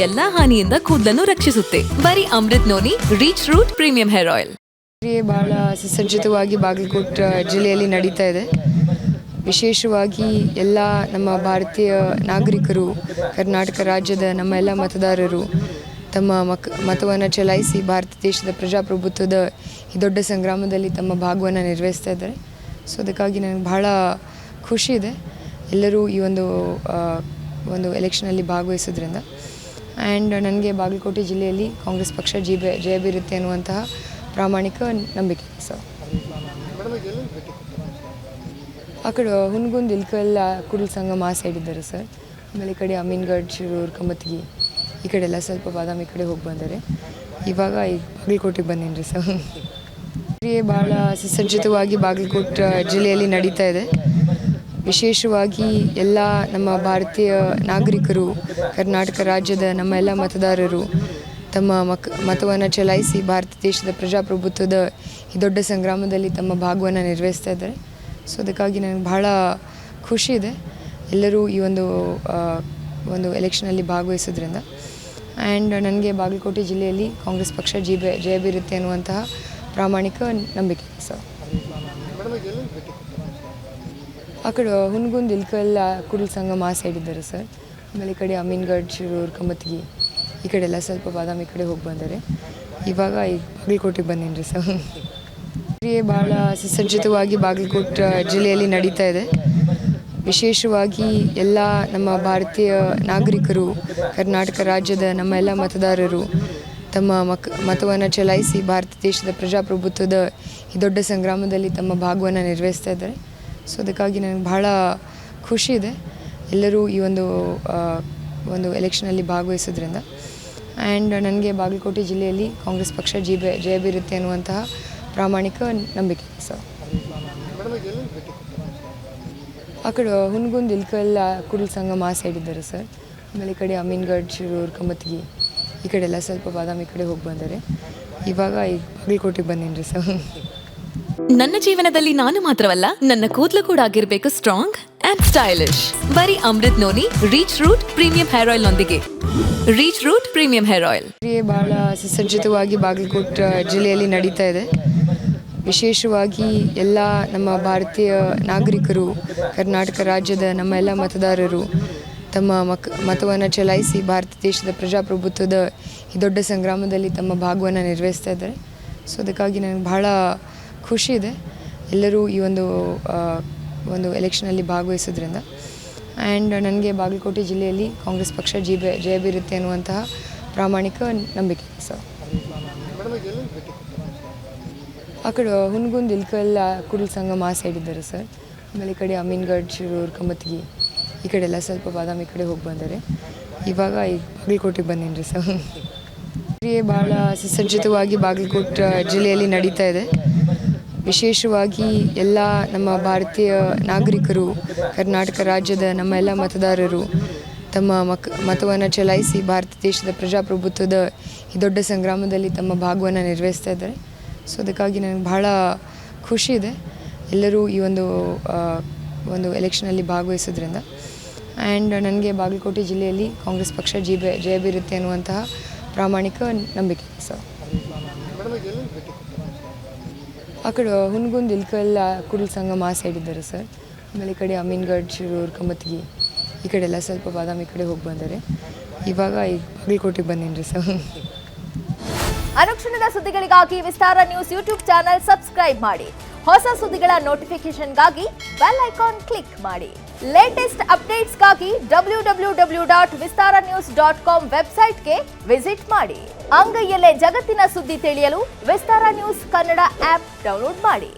ಎಲ್ಲಾ ಹಾನಿಯಿಂದ ಕೂದಲನ್ನು ರಕ್ಷಿಸುತ್ತೆ. ಬರೀ Amrut noni reach root premium hair oil. ಬಹಳ ಸುಸಜ್ಜಿತವಾಗಿ ಬಾಗಲಕೋಟೆ ಜಿಲ್ಲೆಯಲ್ಲಿ ನಡೀತಾ ಇದೆ. ವಿಶೇಷವಾಗಿ ಎಲ್ಲ ನಮ್ಮ ಭಾರತೀಯ ನಾಗರಿಕರು, ಕರ್ನಾಟಕ ರಾಜ್ಯದ ನಮ್ಮ ಎಲ್ಲ ಮತದಾರರು ತಮ್ಮ ಮತವನ್ನು ಚಲಾಯಿಸಿ ಭಾರತ ದೇಶದ ಪ್ರಜಾಪ್ರಭುತ್ವದ ಈ ದೊಡ್ಡ ಸಂಗ್ರಾಮದಲ್ಲಿ ತಮ್ಮ ಭಾಗವನ್ನು ನಿರ್ವಹಿಸ್ತಾ ಇದ್ದಾರೆ. ಸೊ ಅದಕ್ಕಾಗಿ ನನಗೆ ಬಹಳ ಖುಷಿ ಇದೆ ಎಲ್ಲರೂ ಈ ಒಂದು ಎಲೆಕ್ಷನಲ್ಲಿ ಭಾಗವಹಿಸೋದ್ರಿಂದ. ಆ್ಯಂಡ್ ನನಗೆ ಬಾಗಲಕೋಟೆ ಜಿಲ್ಲೆಯಲ್ಲಿ ಕಾಂಗ್ರೆಸ್ ಪಕ್ಷ ಜಯ ಬೀರುತ್ತೆ ಅನ್ನುವಂತಹ ಪ್ರಾಮಾಣಿಕ ನಂಬಿಕೆ. ಸೊ ಆ ಕಡೆ ಹುನಗುಂದ, ಇಲ್ಕಲ್, ಕುಡಲ್ ಸಂಗಮ ಆ ಸೈಡ್ ಇದ್ದಾರೆ ಸರ್. ಆಮೇಲೆ ಈ ಕಡೆ ಅಮೀನ್ಗಢ, ಶಿರೂರು, ಕಮತ್ಗಿ ಈ ಕಡೆ ಎಲ್ಲ ಸ್ವಲ್ಪ ಬಾದಾಮಿ ಕಡೆ ಹೋಗಿ ಬಂದರೆ ಇವಾಗ ಈಗ ಬಾಗಲಕೋಟೆಗೆ ಬಂದೀನಿ ಸರ್. ಭಾಳ ಸುಸಜ್ಜಿತವಾಗಿ ಬಾಗಲಕೋಟೆ ಜಿಲ್ಲೆಯಲ್ಲಿ ನಡೀತಾ ಇದೆ. ವಿಶೇಷವಾಗಿ ಎಲ್ಲ ನಮ್ಮ ಭಾರತೀಯ ನಾಗರಿಕರು, ಕರ್ನಾಟಕ ರಾಜ್ಯದ ನಮ್ಮ ಎಲ್ಲ ಮತದಾರರು ತಮ್ಮ ಮತವನ್ನು ಚಲಾಯಿಸಿ ಭಾರತ ದೇಶದ ಪ್ರಜಾಪ್ರಭುತ್ವದ ಈ ದೊಡ್ಡ ಸಂಗ್ರಾಮದಲ್ಲಿ ತಮ್ಮ ಭಾಗವನ್ನು ನಿರ್ವಹಿಸ್ತಾ ಇದ್ದಾರೆ. ಸೊ ಅದಕ್ಕಾಗಿ ನನಗೆ ಬಹಳ ಖುಷಿ ಇದೆ ಎಲ್ಲರೂ ಈ ಒಂದು ಎಲೆಕ್ಷನಲ್ಲಿ ಭಾಗವಹಿಸೋದ್ರಿಂದ. ಆ್ಯಂಡ್ ನನಗೆ ಬಾಗಲಕೋಟೆ ಜಿಲ್ಲೆಯಲ್ಲಿ ಕಾಂಗ್ರೆಸ್ ಪಕ್ಷ ಜಯ ಬೀರುತ್ತೆ ಅನ್ನುವಂತಹ ಪ್ರಾಮಾಣಿಕ ನಂಬಿಕೆ. ಸೊ ಆ ಕಡೆ ಹುನಗುಂದ, ಇಲ್ಕಲ್, ಕುಡಲ್ ಸಂಗಮ ಆ ಸೈಡ್ ಇದ್ದಾರೆ ಸರ್. ಆಮೇಲೆ ಈ ಕಡೆ ಅಮೀನ್ಗಢ, ಶಿರೂರು, ಕಮತ್ಗಿ ಈ ಕಡೆ ಎಲ್ಲ ಸ್ವಲ್ಪ ಬಾದಾಮಿ ಕಡೆ ಹೋಗಿ ಬಂದರೆ ಇವಾಗ ಈಗ ಬಾಗಲಕೋಟೆಗೆ ಬಂದೀನಿ ಸರ್. ಭಾಳ ಸುಸಜ್ಜಿತವಾಗಿ ಬಾಗಲಕೋಟೆ ಜಿಲ್ಲೆಯಲ್ಲಿ ನಡೀತಾ ಇದೆ. ವಿಶೇಷವಾಗಿ ಎಲ್ಲ ನಮ್ಮ ಭಾರತೀಯ ನಾಗರಿಕರು, ಕರ್ನಾಟಕ ರಾಜ್ಯದ ನಮ್ಮ ಎಲ್ಲ ಮತದಾರರು ತಮ್ಮ ಮತವನ್ನು ಚಲಾಯಿಸಿ ಭಾರತ ದೇಶದ ಪ್ರಜಾಪ್ರಭುತ್ವದ ಈ ದೊಡ್ಡ ಸಂಗ್ರಾಮದಲ್ಲಿ ತಮ್ಮ ಭಾಗವನ್ನು ನಿರ್ವಹಿಸ್ತಾ ಇದ್ದಾರೆ. ಸೊ ಅದಕ್ಕಾಗಿ ನನಗೆ ಬಹಳ ಖುಷಿ ಇದೆ ಎಲ್ಲರೂ ಈ ಒಂದು ಎಲೆಕ್ಷನಲ್ಲಿ ಭಾಗವಹಿಸೋದ್ರಿಂದ. ಆ್ಯಂಡ್ ನನಗೆ ಬಾಗಲಕೋಟೆ ಜಿಲ್ಲೆಯಲ್ಲಿ ಕಾಂಗ್ರೆಸ್ ಪಕ್ಷ ಜಯ ಬೀರುತ್ತೆ ಅನ್ನುವಂತಹ ಪ್ರಾಮಾಣಿಕ ನಂಬಿಕೆ. ಸೊ ಆ ಕಡೆ ಹುನಗುಂದ, ಇಲ್ಕಲ್, ಕುಡಲ್ ಸಂಗಮ ಆ ಸೈಡ್ ಇದ್ದಾರೆ ಸರ್. ಆಮೇಲೆ ಈ ಕಡೆ ಅಮೀನ್ಗಢ, ಶಿರೂರು, ಕಮತ್ಗಿ ಈ ಕಡೆ ಎಲ್ಲ ಸ್ವಲ್ಪ ಬಾದಾಮಿ ಕಡೆ ಹೋಗಿ ಬಂದರೆ ಇವಾಗ ಈಗ ಬಾಗಲಕೋಟೆಗೆ ಬಂದೀನಿ ಸರ್. ನನ್ನ ಜೀವನದಲ್ಲಿ ನಾನು ಮಾತ್ರವಲ್ಲ, ನನ್ನ ಕೂದಲು ಕೂಡ ಆಗಿರ್ಬೇಕು ಸ್ಟ್ರಾಂಗ್ ಅಂಡ್ ಸ್ಟೈಲಿಶ್. ಬರೀ Amrut noni reach root premium hair oil ನೊಂದಿಗೆ. Reach root premium hair oil. ಬಹಳ ಸುಸಜ್ಜಿತವಾಗಿ ಬಾಗಲಕೋಟೆ ಜಿಲ್ಲೆಯಲ್ಲಿ ನಡೀತಾ ಇದೆ. ವಿಶೇಷವಾಗಿ ಎಲ್ಲ ನಮ್ಮ ಭಾರತೀಯ ನಾಗರಿಕರು, ಕರ್ನಾಟಕ ರಾಜ್ಯದ ನಮ್ಮ ಎಲ್ಲ ಮತದಾರರು ತಮ್ಮ ಮತವನ್ನು ಚಲಾಯಿಸಿ ಭಾರತ ದೇಶದ ಪ್ರಜಾಪ್ರಭುತ್ವದ ಈ ದೊಡ್ಡ ಸಂಗ್ರಾಮದಲ್ಲಿ ತಮ್ಮ ಭಾಗವನ್ನು ನಿರ್ವಹಿಸ್ತಾ ಇದ್ದಾರೆ. ಸೊ ಅದಕ್ಕಾಗಿ ನನಗೆ ಬಹಳ ಖುಷಿ ಇದೆ ಎಲ್ಲರೂ ಈ ಒಂದು ಎಲೆಕ್ಷನಲ್ಲಿ ಭಾಗವಹಿಸೋದ್ರಿಂದ. ಆ್ಯಂಡ್ ನನಗೆ ಬಾಗಲಕೋಟೆ ಜಿಲ್ಲೆಯಲ್ಲಿ ಕಾಂಗ್ರೆಸ್ ಪಕ್ಷ ಜಯ ಬೀರುತ್ತೆ ಅನ್ನುವಂತಹ ಪ್ರಾಮಾಣಿಕ ನಂಬಿಕೆ. ಸೊ ಆ ಕಡೆ ಹುನಗುಂದ, ಇಲ್ಕಲ್, ಕುಡಲ್ ಸಂಗಮ ಆ ಸೈಡ್ ಇದ್ದಾರೆ ಸರ್. ಆಮೇಲೆ ಈ ಕಡೆ ಅಮೀನ್ಗಢ, ಶಿರೂರು, ಕಮತ್ಗಿ ಈ ಕಡೆ ಎಲ್ಲ ಸ್ವಲ್ಪ ಬಾದಾಮಿ ಕಡೆ ಹೋಗಿ ಬಂದರೆ ಇವಾಗ ಈಗ ಬಾಗಲಕೋಟೆಗೆ ಬಂದೀನಿ ಸರ್. ಭಾಳ ಸುಸಜ್ಜಿತವಾಗಿ ಬಾಗಲಕೋಟೆ ಜಿಲ್ಲೆಯಲ್ಲಿ ನಡೀತಾ ಇದೆ. ವಿಶೇಷವಾಗಿ ಎಲ್ಲ ನಮ್ಮ ಭಾರತೀಯ ನಾಗರಿಕರು, ಕರ್ನಾಟಕ ರಾಜ್ಯದ ನಮ್ಮ ಎಲ್ಲ ಮತದಾರರು ತಮ್ಮ ಮತವನ್ನು ಚಲಾಯಿಸಿ ಭಾರತ ದೇಶದ ಪ್ರಜಾಪ್ರಭುತ್ವದ ಈ ದೊಡ್ಡ ಸಂಗ್ರಾಮದಲ್ಲಿ ತಮ್ಮ ಭಾಗವನ್ನು ನಿರ್ವಹಿಸ್ತಾ ಇದ್ದಾರೆ. ಸೊ ಅದಕ್ಕಾಗಿ ನನಗೆ ಬಹಳ ಖುಷಿ ಇದೆ ಎಲ್ಲರೂ ಈ ಒಂದು ಎಲೆಕ್ಷನಲ್ಲಿ ಭಾಗವಹಿಸೋದ್ರಿಂದ. ಆ್ಯಂಡ್ ನನಗೆ ಬಾಗಲಕೋಟೆ ಜಿಲ್ಲೆಯಲ್ಲಿ ಕಾಂಗ್ರೆಸ್ ಪಕ್ಷ ಜಯ ಬೀರುತ್ತೆ ಅನ್ನುವಂತಹ ಪ್ರಾಮಾಣಿಕ ನಂಬಿಕೆ. ಸೊ ಆ ಕಡೆ ಹುನಗುಂದ, ಇಲ್ಕಲ್, ಕುಡಲ್ ಸಂಗಮ ಆ ಸೈಡ್ ಇದ್ದಾರೆ ಸರ್. ಆಮೇಲೆ ಈ ಕಡೆ ಅಮೀನ್ಗಢ, ಶಿರೂರು, ಕಮತ್ಗಿ ಈ ಕಡೆ ಎಲ್ಲ ಸ್ವಲ್ಪ ಬಾದಾಮಿ ಕಡೆ ಹೋಗಿ ಬಂದರೆ ಇವಾಗ ಈಗ ಬಾಗಲಕೋಟೆಗೆ ಬಂದೀನಿ ಸರ್. ಅನುಕ್ಷಣದ ಸುದ್ದಿಗಳಿಗಾಗಿ ವಿಸ್ತಾರ ನ್ಯೂಸ್ ಯೂಟ್ಯೂಬ್ ಚಾನೆಲ್ ಸಬ್ಸ್ಕ್ರೈಬ್ ಮಾಡಿ. ಹೊಸ ಸುದ್ದಿಗಳ ನೋಟಿಫಿಕೇಶನ್ಗಾಗಿ ಬೆಲ್ ಐಕಾನ್ ಕ್ಲಿಕ್ ಮಾಡಿ. ಲೇಟೆಸ್ಟ್ ಅಪ್ಡೇಟ್ಸ್ಗಾಗಿ www.vistaranews.com ವೆಬ್ಸೈಟ್ಗೆ ವಿಸಿಟ್ ಮಾಡಿ. ಅಂಗೈಯಲ್ಲೇ ಜಗತ್ತಿನ ಸುದ್ದಿ ತಿಳಿಯಲು ವಿಸ್ತಾರ ನ್ಯೂಸ್ ಕನ್ನಡ ಆಪ್ ಡೌನ್ಲೋಡ್ ಮಾಡಿ.